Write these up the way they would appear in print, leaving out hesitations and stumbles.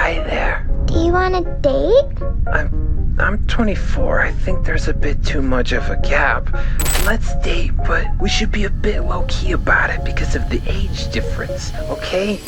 Hi there. Do you want a date? I'm 24. I think there's a bit too much of a gap. Let's date, but we should be a bit low-key about it because of the age difference, okay?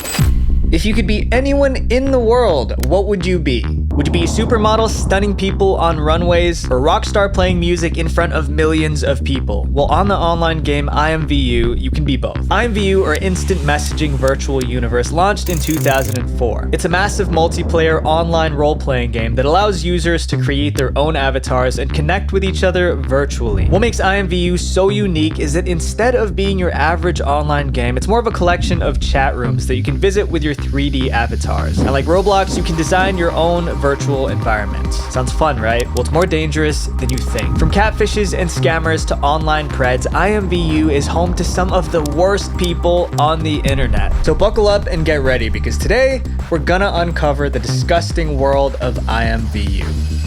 If you could be anyone in the world, what would you be? Would you be a supermodel stunning people on runways, or a rock star playing music in front of millions of people? Well, on the online game IMVU, you can be both. IMVU, or Instant Messaging Virtual Universe, launched in 2004. It's a massive multiplayer online role-playing game that allows users to create their own avatars and connect with each other virtually. What makes IMVU so unique is that instead of being your average online game, it's more of a collection of chat rooms that you can visit with your 3D avatars. And like Roblox, you can design your own virtual environment. Sounds fun, right? Well, it's more dangerous than you think. From catfishes and scammers to online preds, IMVU is home to some of the worst people on the internet. So buckle up and get ready, because today we're gonna uncover the disgusting world of IMVU.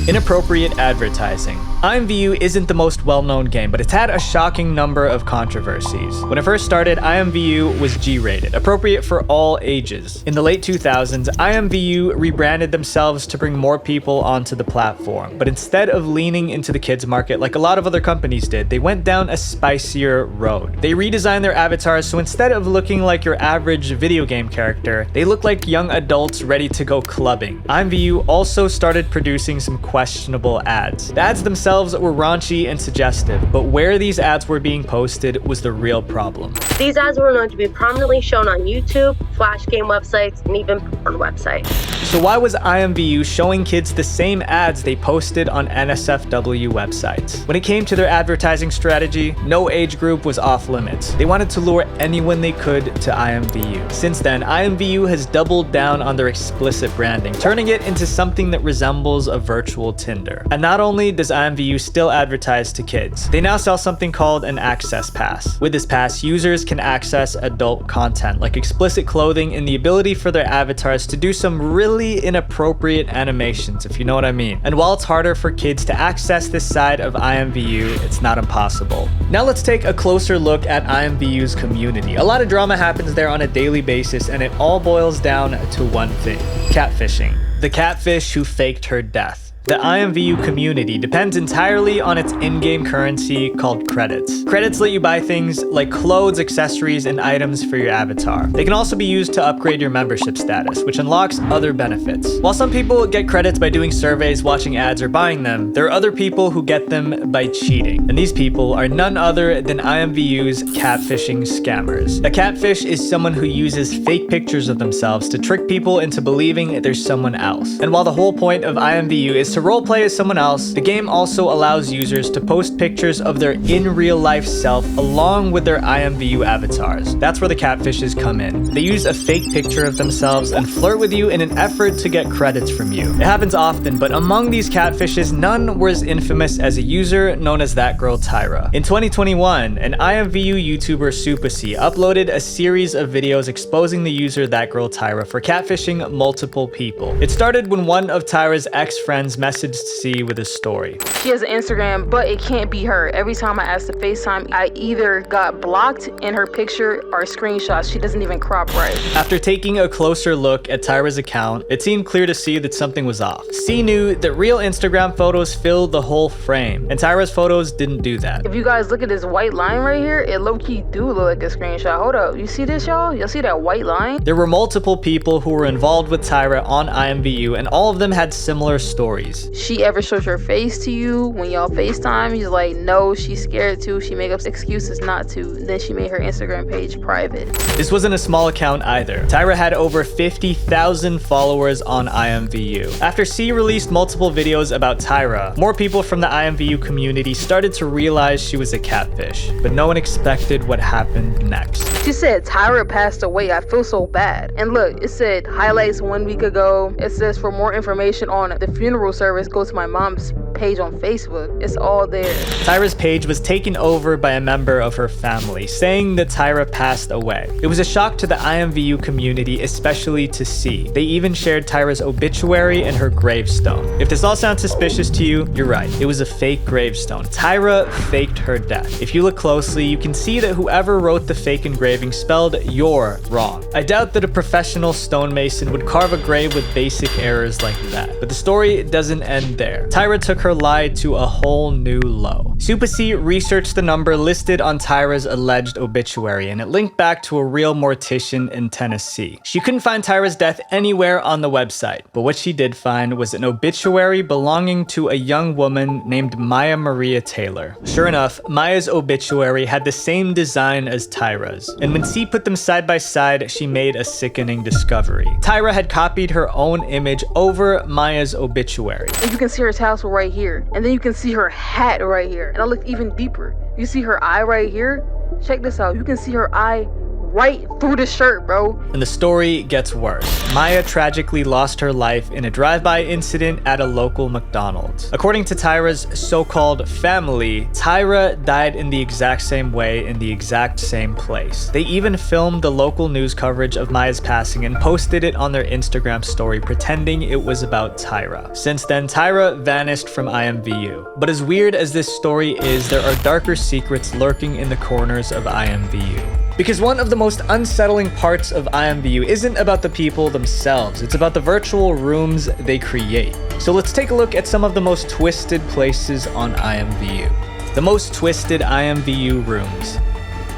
Inappropriate Advertising. IMVU isn't the most well-known game, but it's had a shocking number of controversies. When it first started, IMVU was G-rated, appropriate for all ages. In the late 2000s, IMVU rebranded themselves to bring more people onto the platform. But instead of leaning into the kids market like a lot of other companies did, they went down a spicier road. They redesigned their avatars, so instead of looking like your average video game character, they look like young adults ready to go clubbing. IMVU also started producing some questionable ads. The ads themselves were raunchy and suggestive, but where these ads were being posted was the real problem. These ads were known to be prominently shown on YouTube, flash game websites, and even porn websites. So why was IMVU showing kids the same ads they posted on NSFW websites? When it came to their advertising strategy, no age group was off limits. They wanted to lure anyone they could to IMVU. Since then, IMVU has doubled down on their explicit branding, turning it into something that resembles a virtual Tinder. And not only does IMVU still advertise to kids, they now sell something called an access pass. With this pass, users can access adult content like explicit clothing and the ability for their avatars to do some really inappropriate animations, if you know what I mean. And while it's harder for kids to access this side of IMVU, it's not impossible. Now let's take a closer look at IMVU's community. A lot of drama happens there on a daily basis, and it all boils down to one thing: catfishing. The catfish who faked her death. The IMVU community depends entirely on its in-game currency called credits. Credits let you buy things like clothes, accessories, and items for your avatar. They can also be used to upgrade your membership status, which unlocks other benefits. While some people get credits by doing surveys, watching ads, or buying them, there are other people who get them by cheating. And these people are none other than IMVU's catfishing scammers. A catfish is someone who uses fake pictures of themselves to trick people into believing there's someone else. And while the whole point of IMVU is to roleplay as someone else, the game also allows users to post pictures of their in real life self along with their IMVU avatars. That's where the catfishes come in. They use a fake picture of themselves and flirt with you in an effort to get credits from you. It happens often, but among these catfishes, none were as infamous as a user known as That Girl Tyra. In 2021, an IMVU YouTuber Supasi uploaded a series of videos exposing the user That Girl Tyra for catfishing multiple people. It started when one of Tyra's ex-friends messaged C with a story. She has an Instagram, but it can't be her. Every time I asked to FaceTime, I either got blocked in her picture or screenshots. She doesn't even crop right. After taking a closer look at Tyra's account, it seemed clear to C that something was off. C knew that real Instagram photos filled the whole frame, and Tyra's photos didn't do that. If you guys look at this white line right here, it low-key do look like a screenshot. Hold up, you see this, y'all? Y'all see that white line? There were multiple people who were involved with Tyra on IMVU, and all of them had similar stories. She ever shows her face to you when y'all FaceTime? You're like, no, she's scared to. She make up excuses not to. Then she made her Instagram page private. This wasn't a small account either. Tyra had over 50,000 followers on IMVU. After C released multiple videos about Tyra, more people from the IMVU community started to realize she was a catfish, but no one expected what happened next. She said, Tyra passed away. I feel so bad. And look, it said highlights 1 week ago. It says for more information on the funeral service, go to my mom's page on Facebook. It's all there. Tyra's page was taken over by a member of her family, saying that Tyra passed away. It was a shock to the IMVU community, especially to see. They even shared Tyra's obituary and her gravestone. If this all sounds suspicious to you, you're right. It was a fake gravestone. Tyra faked her death. If you look closely, you can see that whoever wrote the fake engraving spelled "you're" wrong. I doubt that a professional stonemason would carve a grave with basic errors like that. But the story doesn't end there. Tyra took her lie to a whole new low. Super C researched the number listed on Tyra's alleged obituary, and it linked back to a real mortician in Tennessee. She couldn't find Tyra's death anywhere on the website, but what she did find was an obituary belonging to a young woman named Maya Maria Taylor. Sure enough, Maya's obituary had the same design as Tyra's, and when C put them side by side, she made a sickening discovery. Tyra had copied her own image over Maya's obituary. And you can see her tassel right here, and then you can see her hat right here. And I looked even deeper. You see her eye right here? Check this out. You can see her eye right through the shirt, bro. And the story gets worse. Maya tragically lost her life in a drive-by incident at a local McDonald's. According to Tyra's so-called family, Tyra died in the exact same way in the exact same place. They even filmed the local news coverage of Maya's passing and posted it on their Instagram story, pretending it was about Tyra. Since then, Tyra vanished from IMVU. But as weird as this story is, there are darker secrets lurking in the corners of IMVU. Because one of the most unsettling parts of IMVU isn't about the people themselves, it's about the virtual rooms they create. So let's take a look at some of the most twisted places on IMVU. The most twisted IMVU rooms.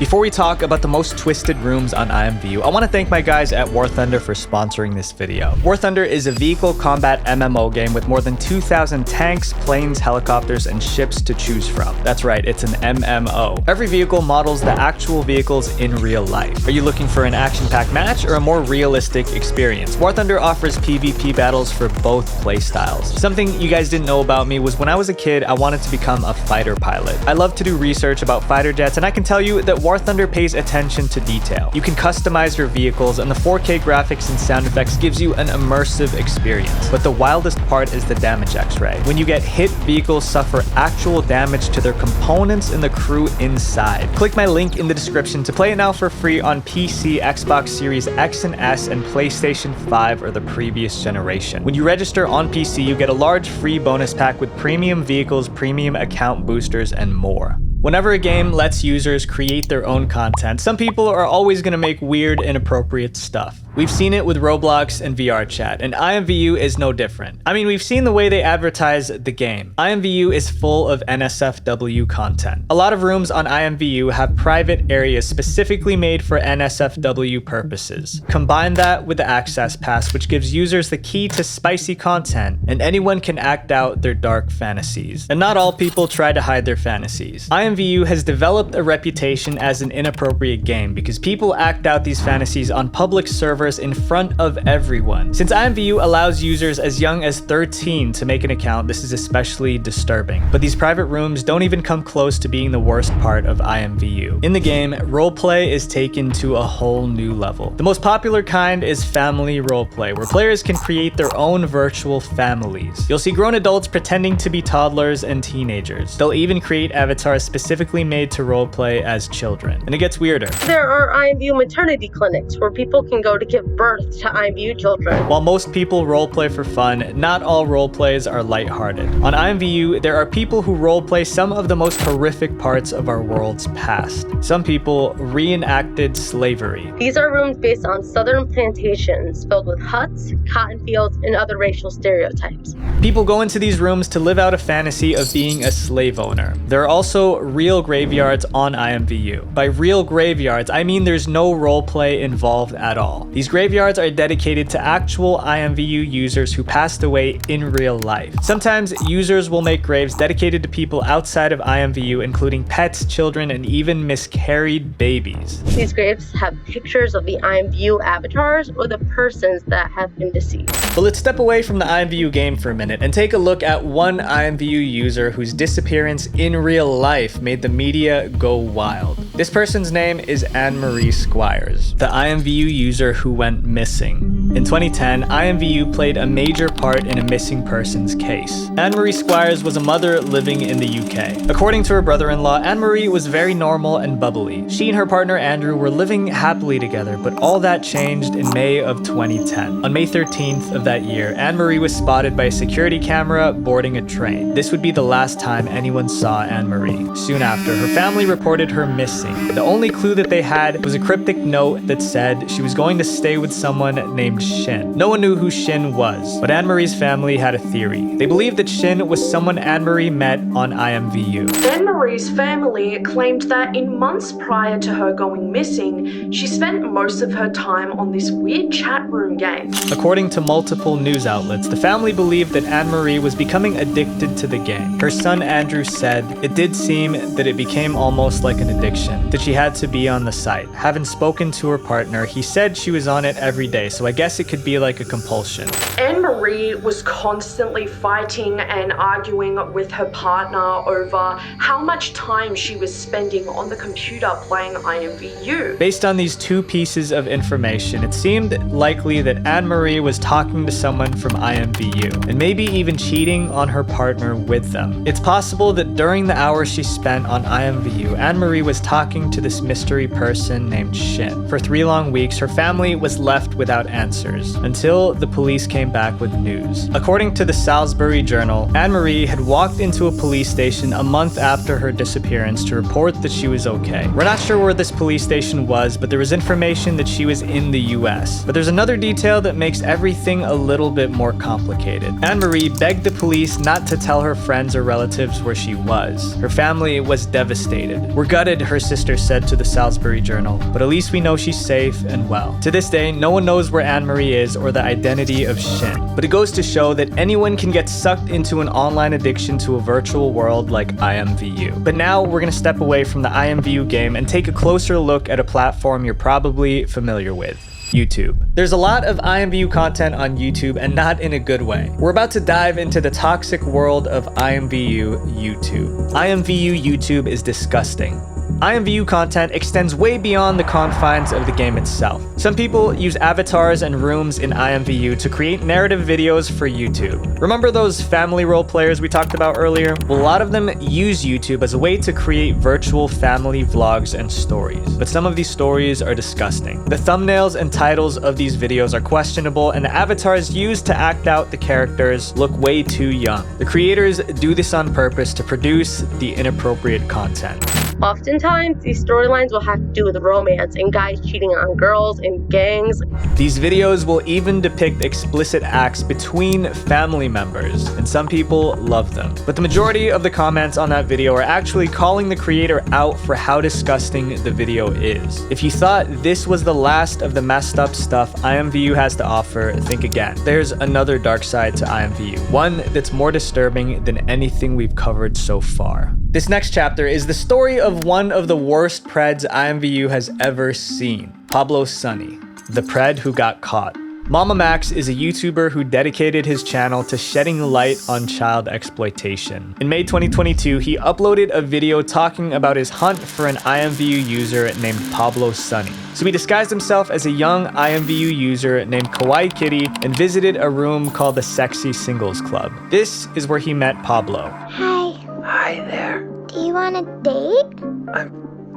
Before we talk about the most twisted rooms on IMVU, I want to thank my guys at War Thunder for sponsoring this video. War Thunder is a vehicle combat MMO game with more than 2,000 tanks, planes, helicopters, and ships to choose from. That's right, it's an MMO. Every vehicle models the actual vehicles in real life. Are you looking for an action-packed match or a more realistic experience? War Thunder offers PvP battles for both playstyles. Something you guys didn't know about me was when I was a kid, I wanted to become a fighter pilot. I love to do research about fighter jets, and I can tell you that War Thunder pays attention to detail. You can customize your vehicles, and the 4K graphics and sound effects gives you an immersive experience. But the wildest part is the damage X-ray. When you get hit, vehicles suffer actual damage to their components and the crew inside. Click my link in the description to play it now for free on PC, Xbox Series X and S, and PlayStation 5 or the previous generation. When you register on PC, you get a large free bonus pack with premium vehicles, premium account boosters, and more. Whenever a game lets users create their own content, some people are always going to make weird, inappropriate stuff. We've seen it with Roblox and VR chat, and IMVU is no different. I mean, we've seen the way they advertise the game. IMVU is full of NSFW content. A lot of rooms on IMVU have private areas specifically made for NSFW purposes. Combine that with the Access Pass, which gives users the key to spicy content, and anyone can act out their dark fantasies. And not all people try to hide their fantasies. IMVU has developed a reputation as an inappropriate game because people act out these fantasies on public servers in front of everyone. Since IMVU allows users as young as 13 to make an account, this is especially disturbing. But these private rooms don't even come close to being the worst part of IMVU. In the game, roleplay is taken to a whole new level. The most popular kind is family roleplay, where players can create their own virtual families. You'll see grown adults pretending to be toddlers and teenagers. They'll even create avatars specifically made to roleplay as children. And it gets weirder. There are IMVU maternity clinics where people can go to give birth to IMVU children. While most people roleplay for fun, not all roleplays are lighthearted. On IMVU, there are people who roleplay some of the most horrific parts of our world's past. Some people reenacted slavery. These are rooms based on southern plantations filled with huts, cotton fields, and other racial stereotypes. People go into these rooms to live out a fantasy of being a slave owner. There are also real graveyards on IMVU. By real graveyards, I mean there's no roleplay involved at all. These graveyards are dedicated to actual IMVU users who passed away in real life. Sometimes users will make graves dedicated to people outside of IMVU, including pets, children, and even miscarried babies. These graves have pictures of the IMVU avatars or the persons that have been deceased. But let's step away from the IMVU game for a minute and take a look at one IMVU user whose disappearance in real life made the media go wild. This person's name is Anne Marie Squires, the IMVU user who went missing. In 2010, IMVU played a major part in a missing persons case. Anne-Marie Squires was a mother living in the UK. According to her brother-in-law, Anne-Marie was very normal and bubbly. She and her partner Andrew were living happily together, but all that changed in May of 2010. On May 13th of that year, Anne-Marie was spotted by a security camera boarding a train. This would be the last time anyone saw Anne-Marie. Soon after, her family reported her missing. The only clue that they had was a cryptic note that said she was going to stay with someone named Shin. No one knew who Shin was, but Anne-Marie's family had a theory. They believed that Shin was someone Anne-Marie met on IMVU. Anne-Marie's family claimed that in months prior to her going missing, she spent most of her time on this weird chat room game. According to multiple news outlets, the family believed that Anne-Marie was becoming addicted to the game. Her son Andrew said, "It did seem that it became almost like an addiction, that she had to be on the site. Having spoken to her partner, he said she was on it every day, so I guess it could be like a compulsion." Anne-Marie was constantly fighting and arguing with her partner over how much time she was spending on the computer playing IMVU. Based on these two pieces of information, it seemed likely that Anne-Marie was talking to someone from IMVU, and maybe even cheating on her partner with them. It's possible that during the hours she spent on IMVU, Anne-Marie was talking to this mystery person named Shin. For 3 long weeks, her family was left without answers, until the police came back with news. According to the Salisbury Journal, Anne-Marie had walked into a police station a month after her disappearance to report that she was okay. We're not sure where this police station was, but there was information that she was in the US. But there's another detail that makes everything a little bit more complicated. Anne-Marie begged the police not to tell her friends or relatives where she was. Her family was devastated. "We're gutted," her sister said to the Salisbury Journal, "but at least we know she's safe and well." To this day, no one knows where Anne-Marie is or the identity of Shin. But it goes to show that anyone can get sucked into an online addiction to a virtual world like IMVU. But now we're going to step away from the IMVU game and take a closer look at a platform you're probably familiar with. YouTube. There's a lot of IMVU content on YouTube, and not in a good way. We're about to dive into the toxic world of IMVU YouTube. IMVU YouTube is disgusting. IMVU content extends way beyond the confines of the game itself. Some people use avatars and rooms in IMVU to create narrative videos for YouTube. Remember those family role players we talked about earlier? Well, a lot of them use YouTube as a way to create virtual family vlogs and stories. But some of these stories are disgusting. The thumbnails and titles of these videos are questionable, and the avatars used to act out the characters look way too young. The creators do this on purpose to produce the inappropriate content. Oftentimes, these storylines will have to do with romance and guys cheating on girls and gangs. These videos will even depict explicit acts between family members, and some people love them. But the majority of the comments on that video are actually calling the creator out for how disgusting the video is. If you thought this was the last of the messed up stuff IMVU has to offer, think again. There's another dark side to IMVU, one that's more disturbing than anything we've covered so far. This next chapter is the story of one of the worst preds IMVU has ever seen, Pablo Sunny, the pred who got caught. Mama Max is a YouTuber who dedicated his channel to shedding light on child exploitation. In May 2022, he uploaded a video talking about his hunt for an IMVU user named Pablo Sunny. So he disguised himself as a young IMVU user named Kawaii Kitty and visited a room called the Sexy Singles Club. This is where he met Pablo. Hi. Hi there. Do you want a date?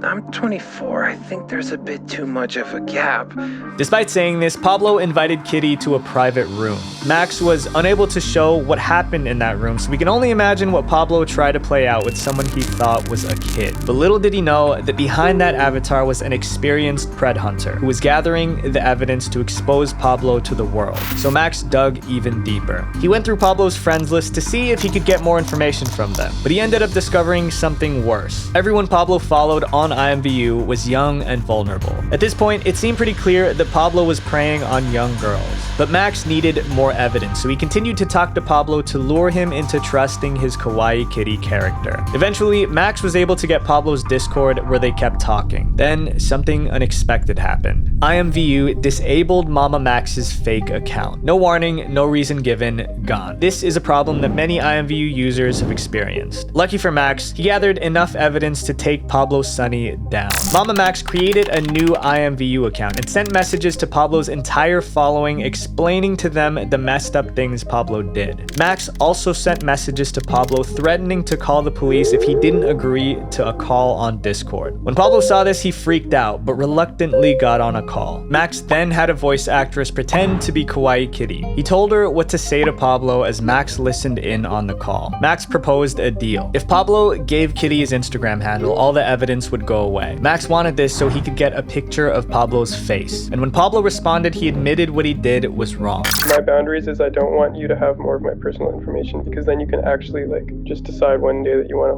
I'm 24. I think there's a bit too much of a gap. Despite saying this, Pablo invited Kitty to a private room. Max was unable to show what happened in that room, so we can only imagine what Pablo tried to play out with someone he thought was a kid. But little did he know that behind that avatar was an experienced pred hunter who was gathering the evidence to expose Pablo to the world. So Max dug even deeper. He went through Pablo's friends list to see if he could get more information from them, but he ended up discovering something worse. Everyone Pablo followed on IMVU was young and vulnerable. At this point, it seemed pretty clear that Pablo was preying on young girls. But Max needed more evidence, so he continued to talk to Pablo to lure him into trusting his Kawaii Kitty character. Eventually, Max was able to get Pablo's Discord where they kept talking. Then, something unexpected happened. IMVU disabled Mama Max's fake account. No warning, no reason given, gone. This is a problem that many IMVU users have experienced. Lucky for Max, he gathered enough evidence to take Pablo Sunny money down. Mama Max created a new IMVU account and sent messages to Pablo's entire following explaining to them the messed up things Pablo did. Max also sent messages to Pablo threatening to call the police if he didn't agree to a call on Discord. When Pablo saw this, he freaked out, but reluctantly got on a call. Max then had a voice actress pretend to be Kawaii Kitty. He told her what to say to Pablo as Max listened in on the call. Max proposed a deal. If Pablo gave Kitty his Instagram handle, all the evidence would go away. Max wanted this so he could get a picture of Pablo's face. And when Pablo responded, he admitted what he did was wrong. My boundaries is I don't want you to have more of my personal information, because then you can actually just decide one day that you want to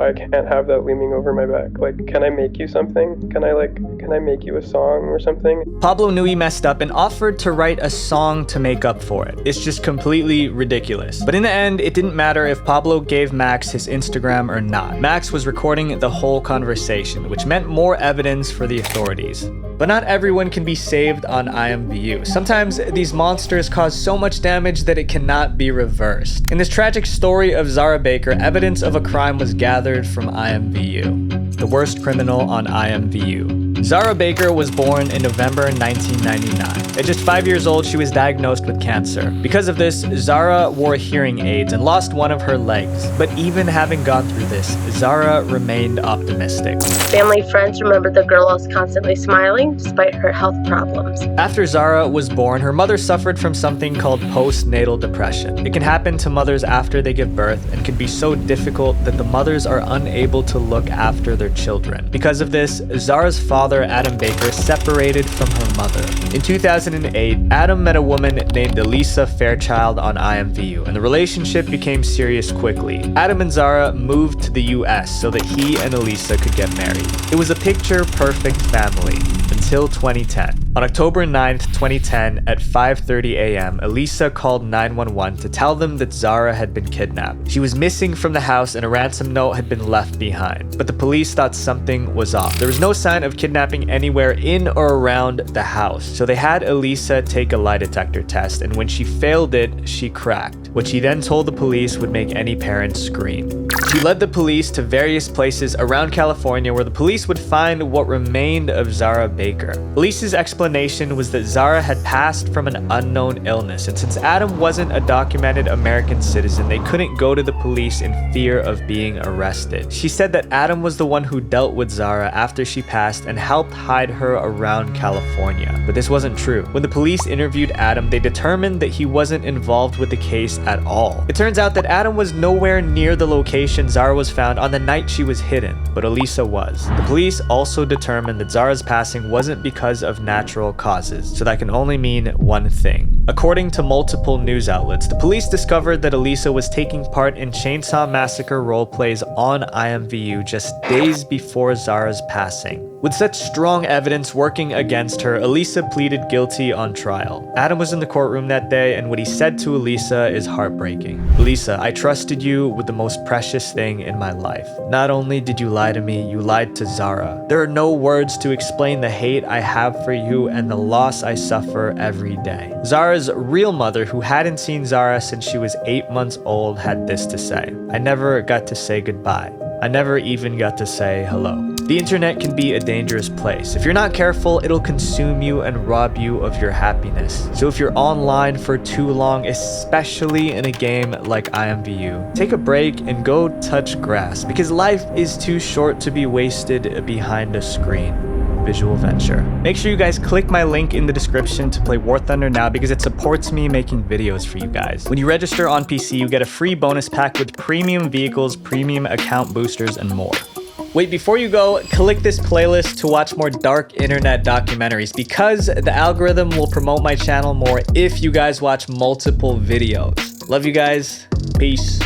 I can't have that looming over my back. Can I make you something? Can I make you a song or something? Pablo knew he messed up and offered to write a song to make up for it. It's just completely ridiculous. But in the end, it didn't matter if Pablo gave Max his Instagram or not. Max was recording the whole conversation, which meant more evidence for the authorities. But not everyone can be saved on IMVU. Sometimes these monsters cause so much damage that it cannot be reversed. In this tragic story of Zara Baker, evidence of a crime was gathered from IMVU, the worst criminal on IMVU. Zara Baker was born in November 1999. At just 5 years old, she was diagnosed with cancer. Because of this, Zara wore hearing aids and lost one of her legs. But even having gone through this, Zara remained optimistic. Family friends remember the girl was constantly smiling despite her health problems. After Zara was born, her mother suffered from something called postnatal depression. It can happen to mothers after they give birth and can be so difficult that the mothers are unable to look after their children. Because of this, Zara's father, Adam Baker, separated from her mother. In 2008, Adam met a woman named Elisa Fairchild on IMVU, and the relationship became serious quickly. Adam and Zara moved to the US so that he and Elisa could get married. It was a picture-perfect family until 2010. On October 9th, 2010, at 5:30 a.m., Elisa called 911 to tell them that Zara had been kidnapped. She was missing from the house and a ransom note had been left behind. But the police thought something was off. There was no sign of kidnapping anywhere in or around the house. So they had Elisa take a lie detector test, and when she failed it, she cracked, which she then told the police would make any parent scream. She led the police to various places around California where the police would find what remained of Zara Baker. Elisa's explanation was that Zara had passed from an unknown illness, and since Adam wasn't a documented American citizen, they couldn't go to the police in fear of being arrested. She said that Adam was the one who dealt with Zara after she passed and helped hide her around California. But this wasn't true. When the police interviewed Adam, they determined that he wasn't involved with the case at all. It turns out that Adam was nowhere near the location Zara was found on the night she was hidden, but Elisa was. The police also determined that Zara's passing wasn't because of natural causes, so that can only mean one thing. According to multiple news outlets, the police discovered that Elisa was taking part in Chainsaw Massacre roleplays on IMVU just days before Zara's passing. With such strong evidence working against her, Elisa pleaded guilty on trial. Adam was in the courtroom that day, and what he said to Elisa is heartbreaking. "Elisa, I trusted you with the most precious thing in my life. Not only did you lie to me, you lied to Zara. There are no words to explain the hate I have for you and the loss I suffer every day." Zara's real mother, who hadn't seen Zara since she was 8 months old, had this to say: "I never got to say goodbye. I never even got to say hello." The internet can be a dangerous place. If you're not careful, it'll consume you and rob you of your happiness. So if you're online for too long, especially in a game like IMVU, take a break and go touch grass, because life is too short to be wasted behind a screen. Visual venture. Make sure you guys click my link in the description to play War Thunder now, because it supports me making videos for you guys. When you register on PC, you get a free bonus pack with premium vehicles, premium account boosters, and more. Wait, before you go, click this playlist to watch more dark internet documentaries, because the algorithm will promote my channel more if you guys watch multiple videos. Love you guys. Peace.